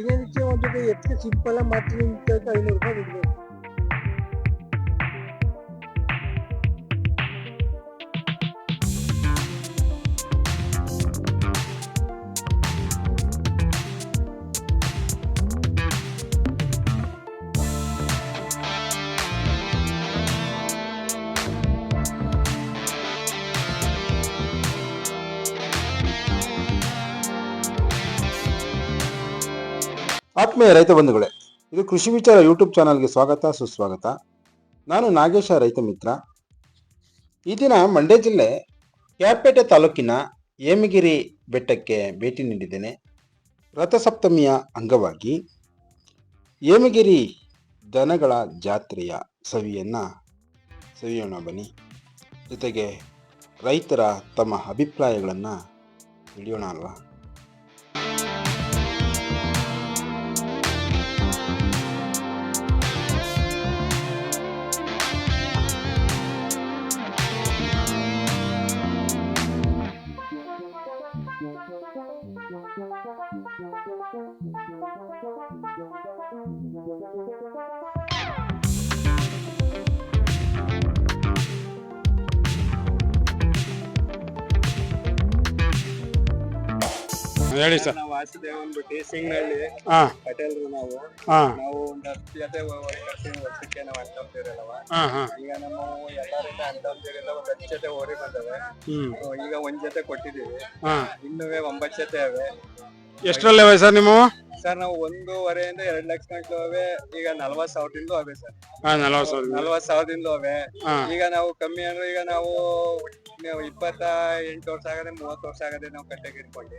ದಿನನಿತ್ಯ ಒಂದು ಹೆಚ್ಚು ಸಿಂಪಲ್ ಆಗಿ ಮಾಡ್ತೀನಿ ಅಂತ 500 ರೂಪಾಯಿ ಬಿಡ್ಬೇಕು. ಆತ್ಮೀಯ ರೈತ ಬಂಧುಗಳೇ, ಇದು ಕೃಷಿ ವಿಚಾರ ಯೂಟ್ಯೂಬ್ ಚಾನಲ್ಗೆ ಸ್ವಾಗತ ಸುಸ್ವಾಗತ. ನಾನು ನಾಗೇಶ, ರೈತ ಮಿತ್ರ. ಈ ದಿನ ಮಂಡ್ಯ ಜಿಲ್ಲೆ ಕ್ಯಾಪೇಟೆ ತಾಲೂಕಿನ ಹೇಮಗಿರಿ ಬೆಟ್ಟಕ್ಕೆ ಭೇಟಿ ನೀಡಿದ್ದೇನೆ. ರಥಸಪ್ತಮಿಯ ಅಂಗವಾಗಿ ಹೇಮಗಿರಿ ದನಗಳ ಜಾತ್ರೆಯ ಸವಿಯೋಣ ಬನ್ನಿ. ಜೊತೆಗೆ ರೈತರ ತಮ್ಮ ಅಭಿಪ್ರಾಯಗಳನ್ನು ತಿಳಿಯೋಣ ಅಲ್ವಾ. ಹೇಳಿ ಸರ್. ನಾವು ವಾಸುದೇವ್ ಅಂದ್ಬಿಟ್ಟು ಸಿಂಗ್ನಳ್ಳಿ ಪಟೇಲ್ರು. ನಾವು ಒಂದು 10 ಜೊತೆ ವರ್ಷಕ್ಕೆ ನಾವು ಅಂಟಿರಲ್ಲವ. ಈಗ ನಮ್ಮ ಎಲ್ಲರಿಂದ ಅಂಟಿರಲ್ಲ, ಒಂದು 10 ಜೊತೆ ಓರಿ ಬಂದವೆ. ಈಗ 1 ಜೊತೆ ಕೊಟ್ಟಿದೀವಿ, ಇನ್ನೂ 9 ಜೊತೆ ಅವೆ. ಎಷ್ಟರಲ್ಲೇ ಸರ್ ನೀವು? ಸರ್ ನಾವು 1.5 2 ಲಕ್ಷ ಗಂಟಲು ಅವೆ. ಈಗ 40,000ದಿಂದ ಅವೆ ಸರ್. 40,000ದಿಂದ ಅವೆ. ಈಗ ನಾವು ಕಮ್ಮಿ ಅಂದ್ರೆ ಈಗ ನಾವು 28 ವರ್ಷ ಆಗದೆ 30 ವರ್ಷ ಆಗದೆ ನಾವು ಕಟ್ಟೆಗೆ ಇಟ್ಕೊಂಡು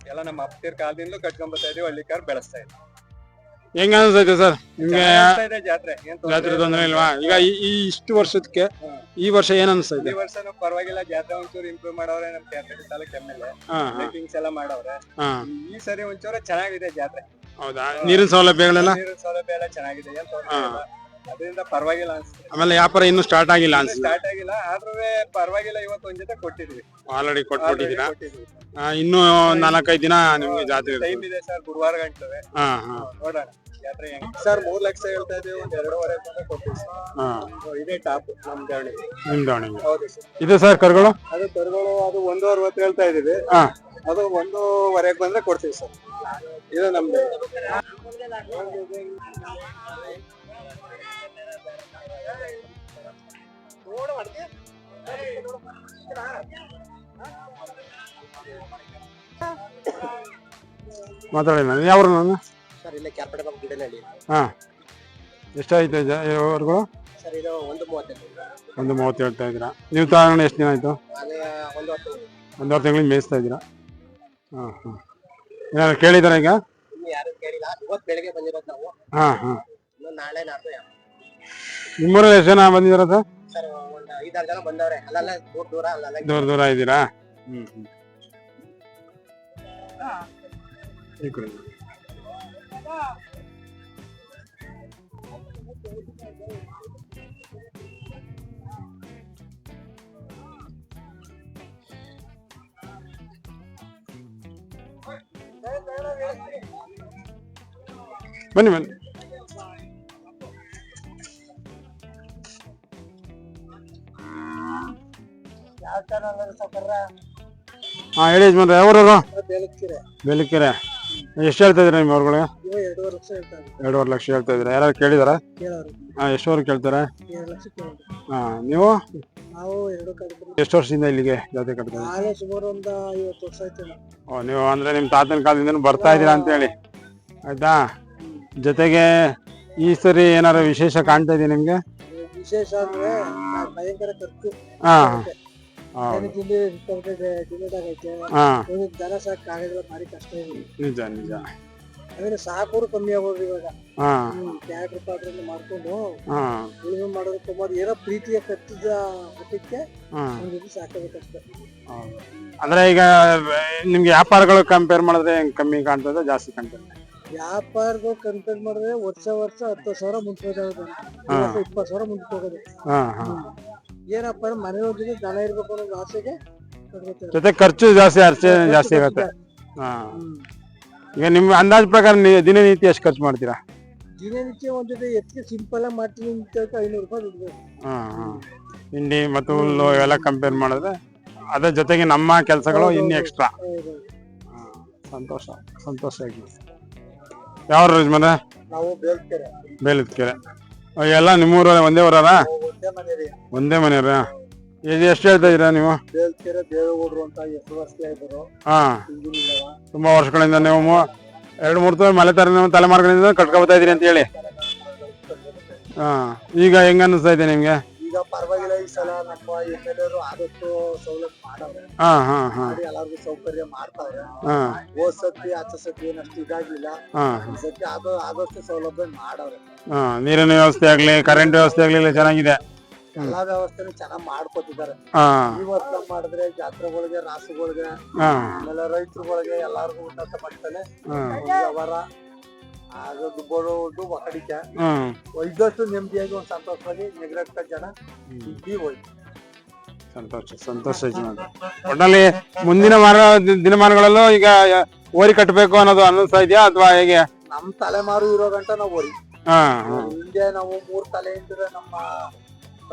ಎಲ್ಲ ನಮ್ಮ ಅಪ್ಪತಿರ್ ಕಾಲದಿಂದ ಕಟ್ಕೊಂಡ್ ಬರ್ತಾ ಇದೀವಿ. ಹಳ್ಳಿ ಕಾರ್ ಬೆಳೆಸ್ತಾ ಇದ್ದೀವಿ. ಹೆಂಗ ಅನ್ಸೈತೆ ಸರ್ ನಿಮ್ಗೆ ಜಾತ್ರೆ? ಜಾತ್ರೆ ತೊಂದ್ರೆ ಇಲ್ವಾ? ಈಗ ಇಷ್ಟು ವರ್ಷಕ್ಕೆ ಈ ವರ್ಷ ಏನ್ ಅನ್ಸೈತೆ? ಈ ವರ್ಷ ಪರವಾಗಿಲ್ಲ, ಜಾತ್ರೆ ಒಂಚೂರು ಇಂಪ್ರೂವ್ ಮಾಡವ್ರೆ. ನಮ್ ಕ್ಯಾಪೇಟೆ ತಾಲೂಕ್ ಎಮ್ಮೆಲ್ಲೆ ಲೈಟಿಂಗ್ಸ್ ಎಲ್ಲ ಮಾಡವ್ರೆ. ಈ ಸರಿ ಒಂಚೂರು ಚೆನ್ನಾಗಿದೆ ಜಾತ್ರೆ. ಹೌದಾ? ನೀರಿನ ಸೌಲಭ್ಯಗಳೆಲ್ಲ? ನೀರಿನ ಸೌಲಭ್ಯ ಎಲ್ಲ ಚೆನ್ನಾಗಿದೆ, ಏನ್ ತೊಂದ್ರೆ ಇಲ್ಲ. ಅದರಿಂದ ಪರವಾಗಿಲ್ಲ ಅನ್ಸುತ್ತೆ. ಆಮೇಲೆ ವ್ಯಾಪಾರ ಇನ್ನು ಸ್ಟಾರ್ಟ್ ಆಗಿಲ್ಲ ಅನ್ಸುತ್ತೆ? ಸ್ಟಾರ್ಟ್ ಆಗಿಲ್ಲ, ಆದ್ರೂ ಪರವಾಗಿಲ್ಲ. ಇವತ್ತು 1 ಜೊತೆ ಕೊಟ್ಟಿದ್ವಿ. ಆಲ್ರೆಡಿ ಕೊಟ್ಬಿಟ್ಟಿದ್ದೀರಾ? ಇನ್ನು 4-5 ದಿನ ನಿಮ್ಗೆ ಜಾತ್ರೆ ಟೈಮ್ ಇದೆ ಸರ್. ಗುರುವಾರ ಗಂಟೆ ನೋಡೋಣ ಜಾತ್ರೆ ಹೆಂಗ್. ಸರ್ 3 ಲಕ್ಷ ಹೇಳ್ತಾ ಇದೀವಿ, 1 2.5 ಕೊಟ್ಟಿವಿ ಸರ್. ಇದೇ ಟಾಪ್ ನಮ್ ದಾವಣಿ. ನಿಮ್ ದಾವಣಿ? ಹೌದು ಸರ್. ಇದೆ ಸರ್ ಕರುಗಳು? ಅದು ಕರುಗಳು ಅದು 1.60 ಹೇಳ್ತಾ ಇದೀವಿ. ಅದು 1.25 ಬಂದ್ರೆ ಕೊಡ್ತೀವಿ ಸರ್. ಇದು ನಮ್ದು. ಮಾತಾಡಿ. ಯಾವ್ರು ನಾನು ಸರ್ ಇಲ್ಲೇ ಕ್ಯಾಪೇಟೆ ಬಗ್ಗೆ ಗಿಡನಹಳ್ಳಿ. ಎಷ್ಟಾಯ್ತು ಹೊರಗಳು? ಸರ್ ಇದು 1.30. 1.30 ಹೇಳ್ತಾ ಇದ್ದೀರಾ? ನೀವು ತಗೊಂಡು ಎಷ್ಟು ದಿನ ಆಯ್ತು? ಅದೇ 1.5 ತಿಂಗಳಿಗೆ ಮೇಯಿಸ್ತಾ ಇದ್ದೀರಾ? ಏನಾದ್ರು ಕೇಳಿದಾರ ಈಗ? ಇನ್ನು ಯಾರು ಕೇಳಿಲ್ಲ. ಇವತ್ತು ಬೆಳಿಗ್ಗೆ ಬಂದಿರೋದು ನಾವು. ಇನ್ನು ನಾಳೆ ನಾಡ್ದು ನಿಮ್ಮೂರಲ್ಲಿ ಎಷ್ಟು ಜನ ಬಂದಿದಾರ ಸರ್? ಸರ್ ಒಂದು 5-6 ಜನ ಬಂದವ್ರೆ. ಅಲ್ಲೆಲ್ಲ ದೂರ ಅಲ್ಲೆಲ್ಲ ದೂರ ಇದ್ದೀರಾ? ಬನ್ನಿ ಬನ್ನಿ. ಹೇಳಿ ಯಜಮಾನ್ರೆ, ಯಾವ್ರವರು? ಬೇಲಕ್ಕೆರೆ. ಎಷ್ಟು ಹೇಳ್ತಾ ಇದ್ದೀರಾ ನಿಮ್ಮ ಹೊರಗಡೆ? 2.5 ಲಕ್ಷ ಹೇಳ್ತಾ ಇದ್ದೀರಾ? ಯಾರು ಕೇಳಿದಾರ? ಎಷ್ಟುವರೆಗೆ ಕೇಳ್ತಾರೆ? ನೀವು ಎಷ್ಟು ವರ್ಷದಿಂದ ಇಲ್ಲಿಗೆ ಜಾತ್ರೆ ಕಟ್ತಾ ಇದ್ದೀರಾ? ನೀವು ಅಂದ್ರೆ ನಿಮ್ ತಾತನ ಕಾಲದಿಂದ ಬರ್ತಾ ಇದ್ದೀರಾ ಅಂತ ಹೇಳಿ ಆಯ್ತಾ. ಜೊತೆಗೆ ಈ ಸರಿ ಏನಾರು ವಿಶೇಷ ಕಾಣ್ತಾ ಇದೆಯಾ ನಿಮ್ಗೆ? ವಿಶೇಷ ಅಂದ್ರೆ ಭಯಂಕರ ಖರ್ಚು. ದನ ಸಾಕಾಗಲ್ಲ, ಭಾರಿ ಕಷ್ಟ ಇದೆ. ನಿಜ ನಿಜ. ಅಂದ್ರೆ ಸಾಕೋರು ಕಮ್ಮಿ ಆಗೋದು ಇವಾಗ. ಟ್ಯಾಕ್ಟರ್ ಪಾಟ್ರಲ್ಲಿ ಮಾಡ್ಕೊಂಡು ಉಳುಮೆ ಮಾಡೋದು ತುಂಬಾ ಏನೋ ಪ್ರೀತಿಯ ಕಟ್ಟಿದ ಮಟ್ಟಕ್ಕೆ ಒಂದ್ ರೀತಿ ಸಾಕಬೇಕಷ್ಟೇ. ಅಂದ್ರೆ ಈಗ ನಿಮ್ಗೆ ವ್ಯಾಪಾರಗಳು ಕಂಪೇರ್ ಮಾಡಿದ್ರೆ ಕಮ್ಮಿ ಕಾಣ್ತದೆ ಜಾಸ್ತಿ ಕಾಣ್ತದೆ? ವ್ಯಾಪಾರಗಳು ಕಂಪೇರ್ ಮಾಡಿದ್ರೆ ವರ್ಷ 10,000 ಮುಂಚೋದು, 20,000 ಮುಂಚೋಗೋದು. ಏನಪ್ಪ ಅಂದ್ರೆ ಮನೆ ಜೊತೆ ದನ ಇರ್ಬೇಕು ಅನ್ನೋ ಆಸೆಗೆ ಜೊತೆ ಖರ್ಚು ಜಾಸ್ತಿ, ಜಾಸ್ತಿ ಆಗುತ್ತೆ. ಈಗ ನಿಮ್ಮ ಅಂದಾಜ್ ಪ್ರಕಾರ ದಿನನಿತ್ಯ ಎಷ್ಟು ಖರ್ಚು ಮಾಡ್ತೀರಾ? ದಿನನಿತ್ಯ ಒಂದ್ ಜೊತೆ ಎತ್ತಿಗೆ ಸಿಂಪಲ್ ಆಗಿ ಮಾಡ್ತೀನಿ ಅಂತ 500 ರೂಪಾಯಿ ದುಡ್ಬೇಕು. ಹಿಂಡಿ ಮತ್ತು ಹುಲ್ಲು ಇವೆಲ್ಲ ಕಂಪೇರ್ ಮಾಡಿದ್ರೆ ಅದ್ರ ಜೊತೆಗೆ ನಮ್ಮ ಕೆಲಸಗಳು ಇನ್ನು ಎಕ್ಸ್ಟ್ರಾ. ಸಂತೋಷ ಆಗಿದೆ. ಯಾವ ಯಜಮಾನ್ರೆ? ನಾವು ಬೇಲದಕೆರೆ. ಎಲ್ಲ ನಿಮ್ಮೂರ ಒಂದೇ ಊರಾರ? ಒಂದೇ ಮನೆಯವ್ರ? ಇದು ಎಷ್ಟು ಹೇಳ್ತಾ ಇದೀರಾ ನೀವು? ಬೇಲದಕೆರೆ ದೇವೇಗೌಡರು ಅಂತ ಎಷ್ಟು ವರ್ಷ ಆಯ್ತು. ತುಂಬಾ ವರ್ಷಗಳಿಂದ ನೀವು 2-3 ತಲೆಮಾರುಗಳಿಂದ ಕಟ್ಕೊಳ್ತಾ ಇದೀರಿ ಅಂತ ಹೇಳಿ. ಈಗ ಹೆಂಗ ಅನಿಸ್ತಾ ಇದೆ ನಿಮ್ಗೆ? ಈಗ ಪರವಾಗಿಲ್ಲ. ಈ ಸಲ ನಮ್ಮ ಎಮ್ಮೆಲ್ಲೆರು ಆದಷ್ಟು ಸೌಲಭ್ಯ ಮಾಡವ್ರೆ. ಎಲ್ಲಾರ್ಗು ಸೌಕರ್ಯ ಮಾಡ್ತಾವ್ರೆ. ಹೋದ್ ಸತಿ ಆಚೆ ಸತಿ ಏನಷ್ಟು ಇದಾಗ್ಲಿಲ್ಲ. ಈ ಸತಿ ಆದಷ್ಟು ಸೌಲಭ್ಯ ಮಾಡವ್ರೆ. ನೀರಿನ ವ್ಯವಸ್ಥೆ ಆಗ್ಲಿ, ಕರೆಂಟ್ ವ್ಯವಸ್ಥೆ ಆಗ್ಲಿ ಚೆನ್ನಾಗಿದೆ. ಎಲ್ಲಾ ವ್ಯವಸ್ಥೆನೂ ಚೆನ್ನಾಗ್ ಮಾಡ್ಕೊತಿದ್ದಾರೆ. ಈ ವರ್ಷ ಮಾಡಿದ್ರೆ ಜಾತ್ರೆಗಳಿಗೆ, ರಾಸುಗಳಿಗೆ, ಆಮೇಲೆ ರೈತರುಗಳಿಗೆ ಎಲ್ಲಾರ್ಗು ಉನ್ನತ ಮಟ್ಟದಲ್ಲಿ ವ್ಯವಹಾರ ಆಗೋದು ಬರೋದು ಒಕ್ಕಡಿಕೆ ಇದ್ದಷ್ಟು ನೆಮ್ಮದಿಯಾಗಿ ಒಂದು ಸಂತೋಷವಾಗಿ ನೆಗ್ರಕ್ಕ ಜನ ಇದ್ದೀವಿ ಹೋಯ್ತು. ಸಂತೋಷ ಒಟ್ಟಲ್ಲಿ ಮುಂದಿನ ದಿನಮಾನಗಳಲ್ಲೂ ಈಗ ಓರಿ ಕಟ್ಟಬೇಕು ಅನ್ನೋದು ಅನ್ನಿಸ್ತಾ ಇದೆಯಾ ಅಥವಾ ಹೇಗೆ? ನಮ್ ತಲೆಮಾರು ಇರೋ ಗಂಟ ನಾವು ಓರಿ ಹಿಂದೆ ನಾವು 3 ತಲೆ ಇದ್ರೆ ನಮ್ಮ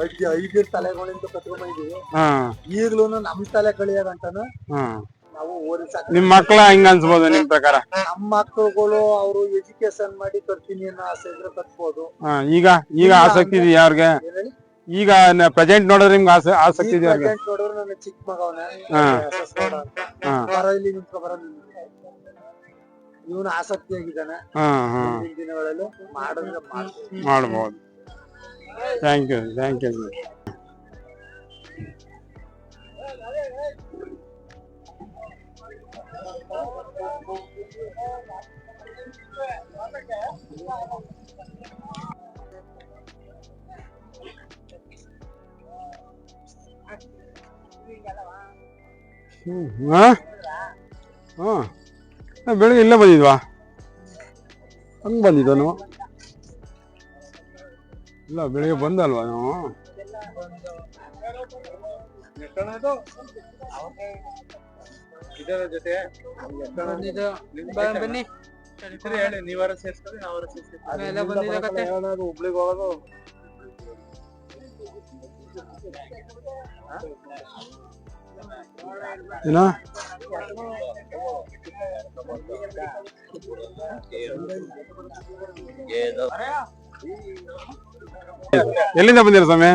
5 ತಲೆಗಳಿಂದ ಕಟ್ಕೊಂಡ್ಬಂದಿದೀವಿ. ಈಗ್ಲೂ ನಮ್ ತಲೆ ಕಳಿಯೋ ಗಂಟನ ನಾವು ಓರಿ ಸಾಕ. ನಿಮ್ ಮಕ್ಳ ಹಿಂಗ ಅನ್ಸ್ಬೋದು ನಿಮ್ ಪ್ರಕಾರ? ನಮ್ಮ ಮಕ್ಕಳುಗಳು ಅವರು ಎಜುಕೇಶನ್ ಮಾಡಿ ಕಟ್ತೀನಿ ಅನ್ನೋ ಆಸೆ ಇದ್ರೆ ಕಟ್ಬೋದು. ಈಗ ಆಸಕ್ತಿ ಇದೆಯಾ ಅವ್ರಿಗೆ? ಈಗ ಪ್ರೆಸೆಂಟ್ ನೋಡಿದ್ರೆ ನಿಮ್ಗೆ ಆಸಕ್ತಿ ಇದೆಯಾ? ನೋಡಿದ್ರೆ ನನ್ನ ಚಿಕ್ಕ ಮಗವನೇ ಇಲ್ಲಿ ನಿಂತ್ಕೊಬರ ಇವನು ಆಸಕ್ತಿ ಆಗಿದ್ದಾನೆ. ದಿನಗಳಲ್ಲಿ ಮಾಡಿದ್ರೆ ಮಾಡ್ಬೋದು. Thank you. ಬೆಳಿಗ್ಗೆ ಇಲ್ಲೇ ಬಂದಿದ್ವಾ? ಹಂಗ್ ಬಂದಿದ್ವ ನಾವು? ಇಲ್ಲ, ಬೆಳಿಗ್ಗೆ ಬಂದಲ್ವಾ ನಾವು? ಇದರ ಜೊತೆ ಬನ್ನಿ ಹೇಳಿ. ನೀವಾರ ಸೇರ್ಸ್ಕೊಳ್ಳಿ, ನಾವಾರ ಸೇರ್ಸ್ಕೊಳ್ಳಿ. ಹುಬ್ಳಿಗೆ ಹೋಗೋದು ಏನ? ಎಲ್ಲಿಂದ ಬಂದಿರ ಸ್ವಾಮಿ?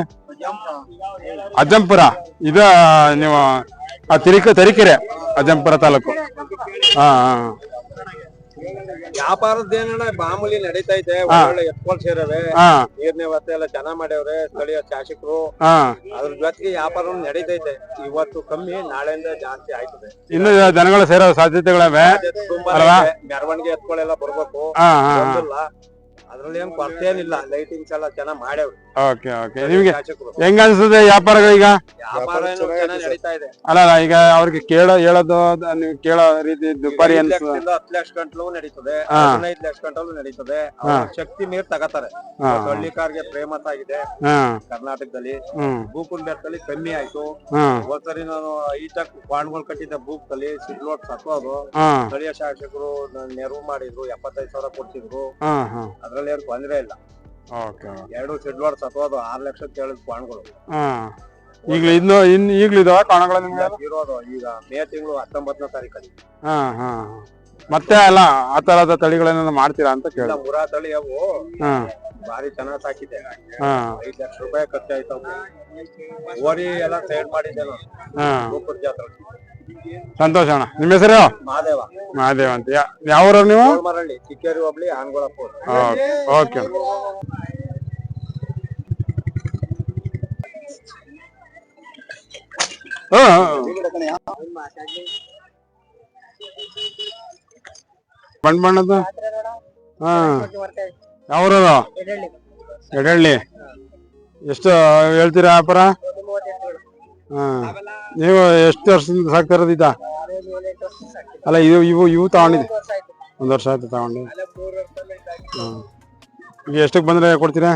ಅಜ್ಜಂಪುರ. ಇದ ನೀವು ತರೀಕೆರೆ, ಅಜ್ಜಂಪುರ ತಾಲೂಕು. ವ್ಯಾಪಾರದ್ದೇನ ಮಾಮೂಲಿ ನಡೀತೈತೆ. ಒಳ್ಳೆ ಎತ್ಕೊಳ್ ಸೇರವೆ, ನೀರ್ನ ವ್ಯವಸ್ಥೆ ಎಲ್ಲ ಚೆನ್ನಾಗ್ ಮಾಡ್ಯವ್ರೆ ಸ್ಥಳೀಯ ಶಾಸಕರು. ಅದ್ರ ಜೊತೆಗೆ ವ್ಯಾಪಾರ ನಡೀತೈತೆ. ಇವತ್ತು ಕಮ್ಮಿ, ನಾಳೆಯಿಂದ ಜಾಸ್ತಿ ಆಯ್ತದೆ. ಇನ್ನು ಜನಗಳ ಸೇರೋ ಸಾಧ್ಯತೆಗಳಿವೆ. ಮೆರವಣಿಗೆ ಎತ್ಕೊಳೆಲ್ಲ ಬರ್ಬೇಕು. ಅದ್ರಲ್ಲಿ ಏನ್ ಕೊರತೆ ಏನಿಲ್ಲ. ಲೈಟಿಂಗ್ಸ್ ಎಲ್ಲ ಚೆನ್ನಾಗ್ ಮಾಡ್ಯಾವ್ರಿ. ನಿಮ್ಗೆ ಹೆಂಗ ಅನ್ಸುತ್ತೆ ವ್ಯಾಪಾರಗಳೀಗ? ವ್ಯಾಪಾರ ಚೆನ್ನಾಗ್ ನಡೀತಾ ಇದೆ. ಅಲ್ಲ, ಈಗ ಅವ್ರಿಗೆ ಹೇಳೋದು ನೀವು ಕೇಳೋ ರೀತಿ ದುಬಾರಿ 10 ಲಕ್ಷ ಗಂಟಲು ನಡೀತದೆ, 15 ಲಕ್ಷ ಗಂಟಲು ನಡೀತದೆ. ಶಕ್ತಿ ಮೀರ್ ತಗತಾರೆ. ಹಳ್ಳಿಕಾರ್ಗೆ ಫೇಮಸ್ ಆಗಿದೆ ಕರ್ನಾಟಕದಲ್ಲಿ. ಬೂಕುನ್ ಬೆತ್ತಲ್ಲಿ ಕಮ್ಮಿ ಆಯ್ತು. ಒಂದ್ಸರಿ ನಾನು ಈಚಕ್ ಬಾಂಡ್ಗಳು ಕಟ್ಟಿದ್ದ ಬೂಕಲ್ಲಿ ಸಿಡ್ಲೋಟ್ ಸತ್ತೋದು. ಸ್ಥಳೀಯ ಶಾಸಕರು ನೆರವು ಮಾಡಿದ್ರು, 75,000 ಕೊಡ್ತಿದ್ರು. ಅದ್ರಲ್ಲಿ ಏನು ತೊಂದ್ರೆ ಇಲ್ಲ. 2 ಸಿಡ್ಲೋಟ್ ಸತ್ತೋದು, 6 ಲಕ್ಷ ಕೇಳಿದ್ ಬಾಂಡ್ಗಳು. ಈಗ್ಲೂ ಇದಾವ ಕಾಣಗಳು ನಿಮ್ಗೆ? ಇರೋದು ಈಗ ಮೇ ತಿಂಗಳು 19ನೇ ತಾರೀಕಲ್ಲಿ. ಮತ್ತೆ ಅಲ್ಲ, ಆ ತರದ ತಳಿಗಳನ್ನ ಮಾಡ್ತೀರಾ ಅಂತ ಕೇಳ. ಮುರಾ ತಳಿ ಅವು ಭಾರಿ ಚೆನ್ನಾಗ್ ಸಾಕಿದೆ. 5 ಲಕ್ಷ ರೂಪಾಯಿ ಖರ್ಚಾಯ್ತವು. ಓರಿ ಎಲ್ಲ ಸೈಡ್ ಮಾಡಿದ್ದೆ ನಾನು ಗೋಪುರ ಜಾತ್ರೆ. ಸಂತೋಷ ಅಣ್ಣ. ನಿಮ್ಮ ಹೆಸರು? ಮಹಾದೇವ ಅಂತ. ಯಾವ ನೀವು? ಮರಳ್ಳಿ, ಚಿಕ್ಕೇರಿ ಹೋಬಳಿ, ಆನ್ಗೋಳಪ್ಪ. ಓಕೆ. ಬಣ್ಣದ ಯಾವ್ರದು? ಎಡಳ್ಳಿ. ಎಷ್ಟು ಹೇಳ್ತೀರಾ ವ್ಯಾಪಾರ? ನೀವು ಎಷ್ಟು ವರ್ಷದಿಂದ ಸಾಕ್ತಾ ಇರೋದು ಇದ? ಅಲ್ಲ, ಇವು ತಗೊಂಡಿದ್ದೆ 1 ವರ್ಷ ಆಯ್ತು ತಗೊಂಡು. ಈಗ ಎಷ್ಟಕ್ಕೆ ಬಂದ್ರೆ ಕೊಡ್ತೀರಾ?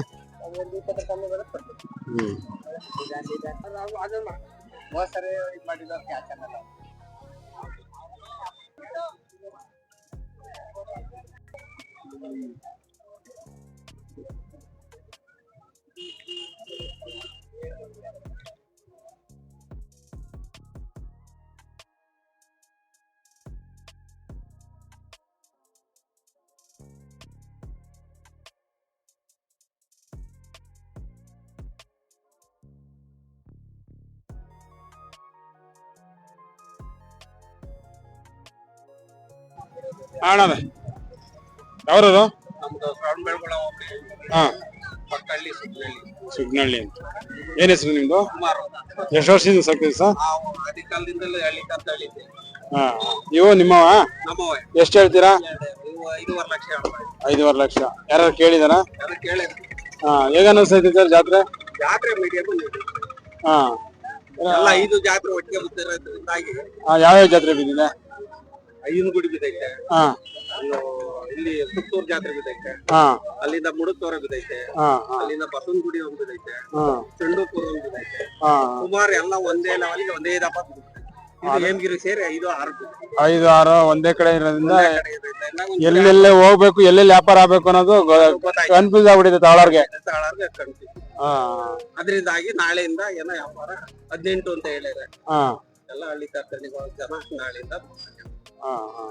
ಅಣ್ಣಾರೆ ಯಾವ್ರವರು? ನಮ್ದು ಶ್ರವಣಬೆಳಗೊಳ ಹೋಗ್ಲಿ ಹಾ ಪಕ್ಕಳ್ಳಿ ಸುಗ್ನಳ್ಳಿ ಸುಗ್ನಳ್ಳಿ ಅಂತ. ಏನ್ ಹೆಸರು ನಿಮ್ದು? ಸುಮಾರು ಎಷ್ಟು ವರ್ಷದಿಂದ ಸಾಕ್ತೀರಿ ಸರ್? ನಾವು ಅದಿ ಕಾಲದಿಂದಲೇ ಹಳ್ಳಿ ಕರ್ತಳಿದ್ದೆ. ಹಾ ಇವು ನಿಮ್ಮವ? ನಮ್ಮವೇ. ಎಷ್ಟು ಹೇಳ್ತೀರಾ? ಇವು 5.5 ಲಕ್ಷ ಹೇಳ್ತಾರೆ. 5.5 ಲಕ್ಷ. ಯಾರು ಕೇಳಿದಾರ? ಅದು ಕೇಳಿದ್ರು. ಹಾ ಹೇಗ ಅನಿಸ್ತೈತಿ ಸರ್ ಜಾತ್ರೆ? ಜಾತ್ರೆ ಮೀಡಿಯಂ ಹಾ ಎಲ್ಲ 5 ಜಾತ್ರೆ ಒಟ್ಟಿಗೆ ಬಿದ್ದಿರೋದ್ರಿಂದಾಗಿ ಯಾವ್ಯಾವ ಜಾತ್ರೆ ಬಿದ್ದಿದೆ? ಅಯ್ಯನಗುಡಿ ಬಿದ್ದೈತೆ, ಹಾ ಇಲ್ಲಿ ಪುತ್ತೂರು ಜಾತ್ರೆ ಬಿದ್ದೈತೆ, ಹಾ ಅಲ್ಲಿಂದ ಮುಡುತ್ತೋರ ಬಿದ್ದೈತೆ, ಹಾ ಅಲ್ಲಿಂದ ಬಸವನಗುಡಿ ಒಂದು ಬಿದ್ದೈತೆ, ಹಾ ಚಂಡೂಪುರ ಒಂದು ಬಿದ್ದೈತೆ. ಹಾ ಸುಮಾರು ಎಲ್ಲ ಒಂದೇ ಲೆವೆಲ್ಗೆ ಒಂದೇ ದಪ್ಪ ಬಿದ್ದೈತೆ. ಇದು ಹೇಮಗಿರಿ ಸೇರಿ 5-6 ಬಿದ್ದೈತೆ. 5-6 ಒಂದೇ ಕಡೆ ಇರೋದ್ರಿಂದ ಒಂದೇ ಕಡೆ ಇದ್ದೈತೆ. ಇನ್ನ ಒಂದು ಎಲ್ಲೆಲ್ಲೇ ಹೋಗ್ಬೇಕು ಎಲ್ಲೆಲ್ಲಿ ವ್ಯಾಪಾರ ಆಗ್ಬೇಕು ಅನ್ನೋದು ಕನ್ಫ್ಯೂಸ್ ಆಗ್ಬಿಟ್ಟಿದೆ ತಾಳವ್ರಿಗೆ. ತಾಳಾರ್ಗೆ ಕಣ್ತೀವಿ. ಹಾ ಅದರಿಂದಾಗಿ ನಾಳೆಯಿಂದ ಏನೋ ವ್ಯಾಪಾರ 18 ಅಂತ ಹೇಳಿದ್ರೆ ಹಾ ಎಲ್ಲ ಹಳ್ಳಿ ಕರ್ತನಿಗಳು ಜನ ನಾಳೆಯಿಂದ ಹಾ ಹಾ.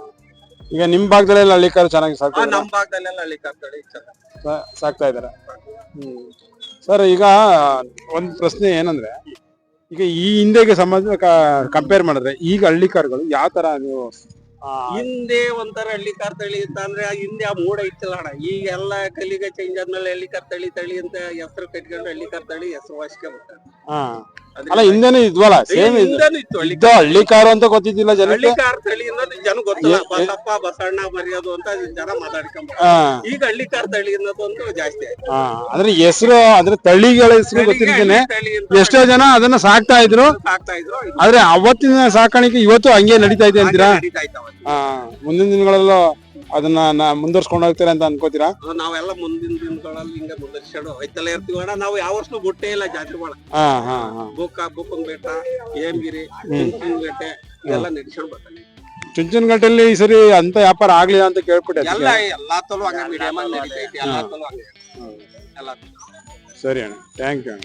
ಈಗ ನಿಮ್ ಭಾಗದಲ್ಲೆಲ್ಲ ಹಳ್ಳಿಕಾರು ಚೆನ್ನಾಗಿ ಸಾಕ್ತಾ ನಮ್ಮ ಭಾಗದಲ್ಲೆಲ್ಲ ಹಳ್ಳಿ ಕರ್ತಳಿ ಸಾಕ್ತಾ ಇದಾರೆ. ಸರ್ ಈಗ ಒಂದ್ ಪ್ರಶ್ನೆ ಏನಂದ್ರೆ, ಈಗ ಈ ಹಿಂದೆಗೆ ಸಂಬಂಧ ಕಂಪೇರ್ ಮಾಡಿದ್ರೆ ಈಗ ಹಳ್ಳಿಕಾರುಗಳು ಯಾವ ತರ ನೀವು ಹಿಂದೆ ಒಂಥರ ಹಳ್ಳಿ ಕರ್ತಳಿ ಅಂತ ಅಂದ್ರೆ ಹಿಂದೆ ಆ ಮೂಡ ಇತ್ತಲ್ಲ ಅಣ್ಣ. ಈಗ ಎಲ್ಲ ಕಲಿಗೆ ಚೇಂಜ್ ಆದ್ಮೇಲೆ ಹಳ್ಳಿ ಕರ್ತಳಿ ತಳಿ ಅಂತ ಹೆಸರು ಕಟ್ಕೊಂಡು ಹಳ್ಳಿ ಕರ್ತಳಿ ಹೆಸರು ವಾಸಿಕೆ ಬರ್ತಾರೆ. ಅಲ್ಲ ಹಿಂದೆನೂ ಇದ್ವಲ್ಲ ಸೇಮ್ ಹಿಂದೆನೂ ಇತ್ತು ಹಳ್ಳಿಕಾರು ಅಂತ ಗೊತ್ತಿದ್ದಿಲ್ಲ ಹಳ್ಳಿ ಜನಕ್ಕೆ. ಕರ್ತಳಿ ಅನ್ನೋದು ಜನ ಗೊತ್ತಿಲ್ಲ. ಬಸಪ್ಪ ಬಸಣ್ಣ ಮರ್ಯಾದು ಅಂತ ಜನ ಮಾತಾಡ್ಕೊಂಡ್ ಈಗ ಹಳ್ಳಿ ಕರ್ತಳಿ ಅನ್ನೋದೊಂದು ಜಾಸ್ತಿ ಆಯ್ತು. ಅಂದ್ರೆ ಹೆಸರು ಅಂದ್ರೆ ತಳಿಗಳ ಹೆಸರು ಗೊತ್ತಿರ್ತೇನೆ. ತಳಿ ಅಂತ ಎಷ್ಟೋ ಜನ ಅದನ್ನ ಸಾಕ್ತಾ ಇದ್ರು. ಸಾಕ್ತಾ ಇದ್ರು. ಆದ್ರೆ ಅವತ್ತಿನ ಸಾಕಾಣಿಕೆ ಇವತ್ತು ಹಂಗೆ ನಡೀತಾ ಇದೆ ಅಂತೀರಾ? ನಡೀತಾ ಇತ್ತು ಅವತ್ತು. ಮುಂದಿನ ದಿನಗಳಲ್ಲೂ ಅದನ್ನ ಮುಂದುವರ್ಸ್ಕೊಂಡು ಹೋಗ್ತಾರೆ ಅಂತ ಅನ್ಕೋತೀರಾ? ನಾವೆಲ್ಲ ಮುಂದಿನ ದಿನಗಳಲ್ಲಿ ಹಿಂಗ ಮುಂದುವರ್ಸ್ಕೊಂಡು ಹೋಯ್ತಲೇ ಇರ್ತೀವಿ ಅಣ್ಣ. ನಾವು ಯಾವ ವರ್ಷ ಬಿಟ್ಟೇ ಇಲ್ಲ ಜಾತ್ರೆಗಳ. ಬುಕ್ಕನ್ ಬೆಟ್ಟ, ಹೇಮಗಿರಿ, ಚುಂಚನಗಟ್ಟೆ ಎಲ್ಲ ನಡೆಸ್ಕೊಂಡು ಬರ್ತಾನೆ. ಚುಂಚನಗಟ್ಟೆಯಲ್ಲಿ ಈ ಸರಿ ಅಂತ ವ್ಯಾಪಾರ ಆಗ್ಲಿಲ್ಲ ಅಂತ ಕೇಳ್ಬಿಟ್ಟೆ. ಎಲ್ಲಾ ತಲೂ ಹಂಗ ಮೀಡಿಯಂ ಆಗಿ ನಡೀತೈತಿ. ಎಲ್ಲಾ ತಲೂ ಹಂಗೆ ಎಲ್ಲ. ಸರಿ ಅಣ್ಣ, ಥ್ಯಾಂಕ್ ಯು ಅಣ್ಣ.